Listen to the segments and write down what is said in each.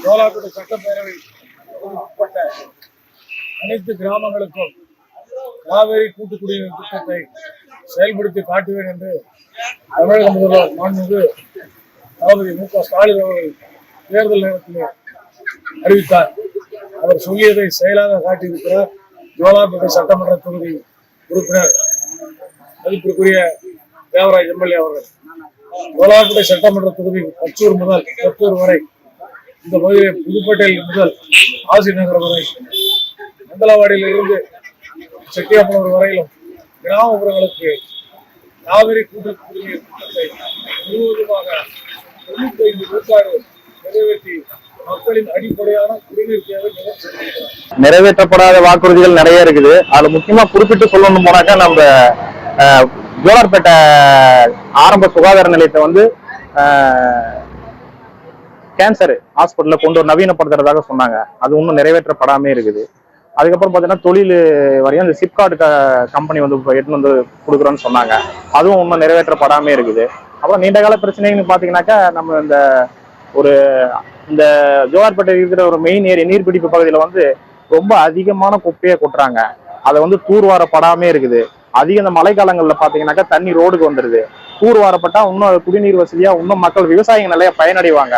கோலாப்பேட்டை சட்டப்பேரவை உட்பட்ட அனைத்து கிராமங்களுக்கும் காவிரி கூட்டு குடிநீர் திட்டத்தை செயல்படுத்தி காட்டுவேன் என்று தமிழக முதல்வர் மாண்புமிகு தளபதி மு.க. ஸ்டாலின் அவர்கள் தேர்தல் நேரத்தில் அறிவித்தார். அவர் சொல்லியதை செயலாக காட்டியிருக்கிறார் கோலாப்பேட்டை சட்டமன்ற தொகுதி உறுப்பினர் மதிப்பிற்குரிய தேவராஜ் எம்எல்ஏ அவர்கள். கோலாப்பேட்டை சட்டமன்ற தொகுதி கச்சூர் முதல் கத்தூர் வரை, இந்த பகுதியை புதுப்பேட்டையில் முதல் ஆசி நகர் வரை, மந்தலவாடியில் இருந்து செட்டியாப்பனூர் வரையிலும் கிராமப்புறங்களுக்கு காவிரி கூட்டு குடிநீர் திட்டத்தை முழுவதுமாக 95 விழுக்காடு நிறைவேற்றி மக்களின் அடிப்படையான குடிநீர் தேவை நிறைவேற்றப்படாத வாக்குறுதிகள் நிறைய இருக்குது. அதுல முக்கியமா குறிப்பிட்டு சொல்லணும் போனாக்கா நம்ம ஜோலார்பேட்டை ஆரம்ப சுகாதார நிலையத்தை வந்து கேன்சர் ஹாஸ்பிட்டல்ல கொண்டு ஒரு நவீனப்படுத்துறதாக சொன்னாங்க. அது இன்னும் நிறைவேற்றப்படாமே இருக்குது. அதுக்கப்புறம் பார்த்தீங்கன்னா தொழில் வரையும் இந்த சிப்காட் கம்பெனி வந்து எடுத்து வந்து கொடுக்குறோன்னு சொன்னாங்க. அதுவும் இன்னும் நிறைவேற்றப்படாமே இருக்குது. அப்புறம் நீண்ட கால பிரச்சனைன்னு பார்த்தீங்கன்னாக்கா நம்ம இந்த ஜோலார்பேட்டை இருக்கிற ஒரு மெயின் நீர்பிடிப்பு பகுதியில் வந்து ரொம்ப அதிகமான குப்பையை கொட்டுறாங்க. அதை வந்து தூர்வாரப்படாமே இருக்குது. அதிக இந்த மழைக்காலங்களில் பார்த்தீங்கன்னாக்கா தண்ணி ரோடுக்கு வந்துடுது. தூர்வாரப்பட்டா இன்னும் குடிநீர் வசதியா இன்னும் மக்கள் விவசாயிகள் நிறைய பயனடைவாங்க.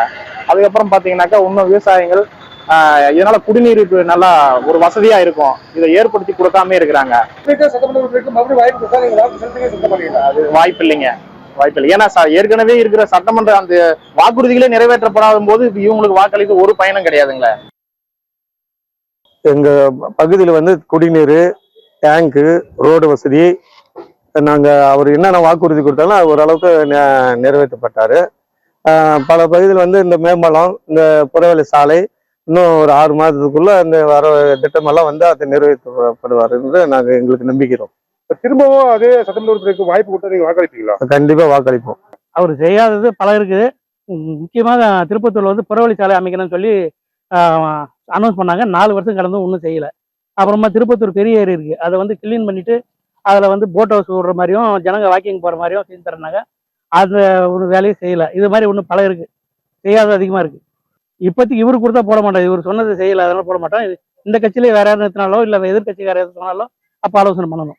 அதுக்கப்புறம் பார்த்தீங்கன்னாக்கா இன்னும் விவசாயிகள் இதனால குடிநீருக்கு நல்லா ஒரு வசதியா இருக்கும். இதை ஏற்படுத்தி கொடுக்காம இருக்கிறாங்க. அது வாய்ப்பு இல்லைங்க, வாய்ப்பு இல்லை. ஏன்னா ஏற்கனவே இருக்கிற சட்டமன்ற அந்த வாக்குறுதிகளே நிறைவேற்றப்படாத போது இவங்களுக்கு வாக்களித்து ஒரு பயனும் கிடையாதுங்களே. எங்க பகுதியில் வந்து குடிநீர், டேங்கு, ரோடு வசதி அவர் என்னென்ன வாக்குறுதி கொடுத்தாலும் ஓரளவுக்கு நிறைவேற்றப்பட்டாரு. பல பகுதியில் வந்து இந்த மேம்பாலம், இந்த புறவழி சாலை இன்னும் ஒரு 6 மாதத்துக்குள்ள இந்த வர திட்டமெல்லாம் வந்து அதை நிறைவேற்றப்படுவார் என்று நாங்கள் எங்களுக்கு நம்பிக்கிறோம். திரும்பவும் அதே சட்டமன்ற உறுப்பினருக்கு வாய்ப்பு கொடுத்தா நீங்க வாக்களிப்பீங்களா? கண்டிப்பா வாக்களிப்போம். அவர் செய்யாதது பல இருக்குது. முக்கியமாக திருப்பத்தூர்ல வந்து புறவழி சாலை அமைக்கணும்னு சொல்லி அனௌன்ஸ் பண்ணாங்க. 4 வருஷம் கடந்தும் ஒன்றும் செய்யல. அப்புறமா திருப்பத்தூர் பெரிய ஏரி இருக்கு, அதை வந்து கிளீன் பண்ணிட்டு அதில் வந்து போட் ஹவுஸ் விடுற மாதிரியும் ஜனங்க வாக்கிங் போகிற மாதிரியும் செஞ்சு தரனாங்க. அந்த ஒரு வேலையும் செய்யலை. இது மாதிரி ஒன்றும் பல இருக்கு, செய்யாத அதிகமாக இருக்கு. இப்போதைக்கு இவரு கொடுத்தா போட மாட்டோம். இவர் சொன்னது செய்யலை, அதனால போட மாட்டோம். இந்த கட்சியிலே வேற யாரும் நிறுத்தினாலோ இல்லை எதிர்கட்சிக்கார எது சொன்னாலோ அப்போ ஆலோசனை பண்ணணும்.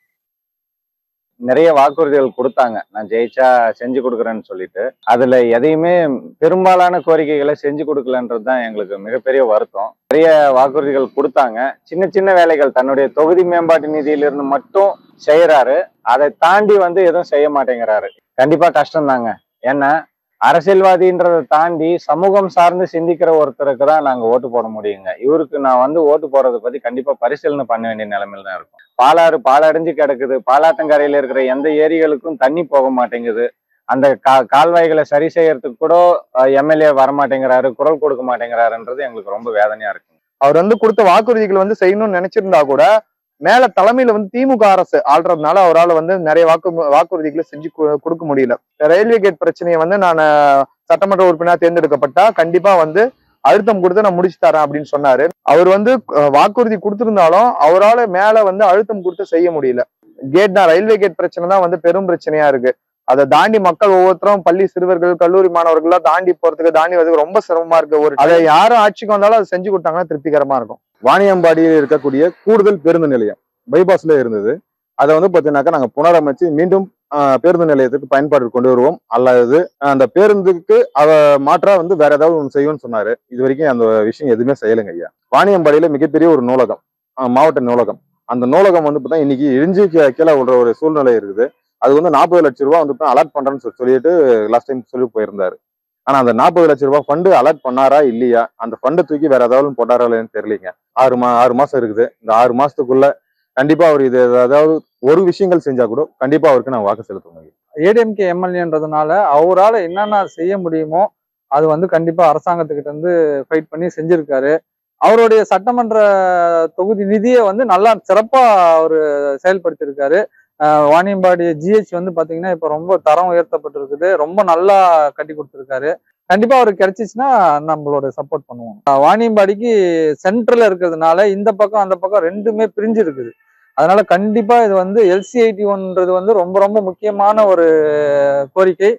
நிறைய வாக்குறுதிகள் கொடுத்தாங்க, நான் ஜெயிச்சா செஞ்சு கொடுக்குறேன்னு சொல்லிட்டு. அதுல எதையுமே பெரும்பாலான கோரிக்கைகளை செஞ்சு கொடுக்கலன்றது தான் எங்களுக்கு மிகப்பெரிய வருத்தம். நிறைய வாக்குறுதிகள் கொடுத்தாங்க, சின்ன சின்ன வேலைகள் தன்னுடைய தொகுதி மேம்பாட்டு நிதியிலிருந்து மட்டும் செய்யறாரு. அதை தாண்டி வந்து எதுவும் செய்ய மாட்டேங்கிறாரு. கண்டிப்பா கஷ்டம் தாங்க. ஏன்னா அரசியல்வாதின்றதை தாண்டி சமூகம் சார்ந்து சிந்திக்கிற ஒருத்தருக்கு தான் நாங்க ஓட்டு போட முடியுங்க. இவருக்கு நான் வந்து ஓட்டு போடுறதை பத்தி கண்டிப்பா பரிசீலனை பண்ண வேண்டிய நிலைமையில தான் இருக்கும். பாலாறு பாலடைஞ்சு கிடக்குது. பாலாத்தங்கரையில இருக்கிற எந்த ஏரிகளுக்கும் தண்ணி போக மாட்டேங்குது. அந்த கால்வாய்களை சரி செய்யறதுக்கு கூட எம்எல்ஏ வரமாட்டேங்கிறாரு, குரல் கொடுக்க மாட்டேங்கிறாருன்றது எங்களுக்கு ரொம்ப வேதனையா இருக்கு. அவர் வந்து கொடுத்த வாக்குறுதிகள் வந்து செய்யணும்னு நினைச்சிருந்தா கூட மேல தலைமையில வந்து திமுக அரசு ஆள்றதுனால அவரால் வந்து நிறைய வாக்குறுதிகளை செஞ்சு கொடுக்க முடியல. ரயில்வே கேட் பிரச்சனையை வந்து நான் சட்டமன்ற உறுப்பினராக தேர்ந்தெடுக்கப்பட்டா கண்டிப்பா வந்து அழுத்தம் கொடுத்து நான் முடிச்சு தரேன் அப்படின்னு சொன்னாரு. அவர் வந்து வாக்குறுதி கொடுத்திருந்தாலும் அவரால் மேல வந்து அழுத்தம் கொடுத்து செய்ய முடியல. கேட் தான், ரயில்வே கேட் பிரச்சனை தான் வந்து பெரும் பிரச்சனையா இருக்கு. அதை தாண்டி மக்கள் ஒவ்வொருத்தரும் பள்ளி சிறுவர்கள், கல்லூரி மாணவர்கள்லாம் தாண்டி வரதுக்கு ரொம்ப சிரமமா இருக்கு. அதை யாரும் ஆட்சிக்கு வந்தாலும் அதை செஞ்சு கொடுத்தாங்கன்னா திருப்திகரமா இருக்கும். வாணியம்பாடியில் இருக்கக்கூடிய கூடுதல் பேருந்து நிலையம் பைபாஸ்ல இருந்தது. அதை வந்து பாத்தீங்கன்னாக்கா நாங்க புனரமைச்சு மீண்டும் பேருந்து நிலையத்துக்கு பயன்பாடு கொண்டு வருவோம். அல்லது அந்த பேருந்துக்கு மாற்றா வந்து வேற ஏதாவது ஒன்று செய்வோம்னு சொன்னாரு. இது வரைக்கும் அந்த விஷயம் எதுவுமே செய்யலைங்க ஐயா. வாணியம்பாடியில மிகப்பெரிய ஒரு நூலகம், மாவட்ட நூலகம். அந்த நூலகம் வந்து பார்த்தா இன்னைக்கு இடிஞ்சு கீழே விடுற ஒரு சூழ்நிலை இருக்குது. அது வந்து 40 லட்சம் ரூபாய் வந்து அலாட் பண்றேன்னு சொல்லிட்டு லாஸ்ட் டைம் சொல்லி போயிருந்தாரு. ஆனா அந்த 40 லட்சம் ரூபாய் ஃபண்டு அலாட் பண்ணாரா இல்லையா, அந்த ஃபண்டை தூக்கி வேற ஏதாவது போட்டாரா இல்லைன்னு தெரியலீங்க. 6 மாசம் இருக்குது. இந்த 6 மாசத்துக்குள்ள கண்டிப்பா அவர் இது ஏதாவது ஒரு விஷயங்கள் செஞ்சா கூட கண்டிப்பா அவருக்கு நான் வாக்கு செலுத்துவேன். ஏடிஎம்கே எம்எல்ஏன்றதுனால அவரால் என்னென்ன செய்ய முடியுமோ அது வந்து கண்டிப்பா அரசாங்கத்துக்கிட்ட இருந்து ஃபைட் பண்ணி செஞ்சிருக்காரு. அவருடைய சட்டமன்ற தொகுதி நிதியை வந்து நல்லா சிறப்பா அவரு செயல்படுத்தியிருக்காரு. வாணியம்பாடி ஜிஹெச் வந்து பாத்தீங்கன்னா இப்ப ரொம்ப தரம் உயர்த்தப்பட்டிருக்குது. ரொம்ப நல்லா கட்டி கொடுத்துருக்காரு. கண்டிப்பா அவருக்கு கிடைச்சிச்சுன்னா நம்மளோட சப்போர்ட் பண்ணுவோம். வாணியம்பாடிக்கு சென்ட்ரல்ல இருக்கிறதுனால இந்த பக்கம் அந்த பக்கம் ரெண்டுமே பிரிஞ்சு இருக்குது. அதனால கண்டிப்பா இது வந்து LC81ன்றது வந்து ரொம்ப ரொம்ப முக்கியமான ஒரு கோரிக்கை.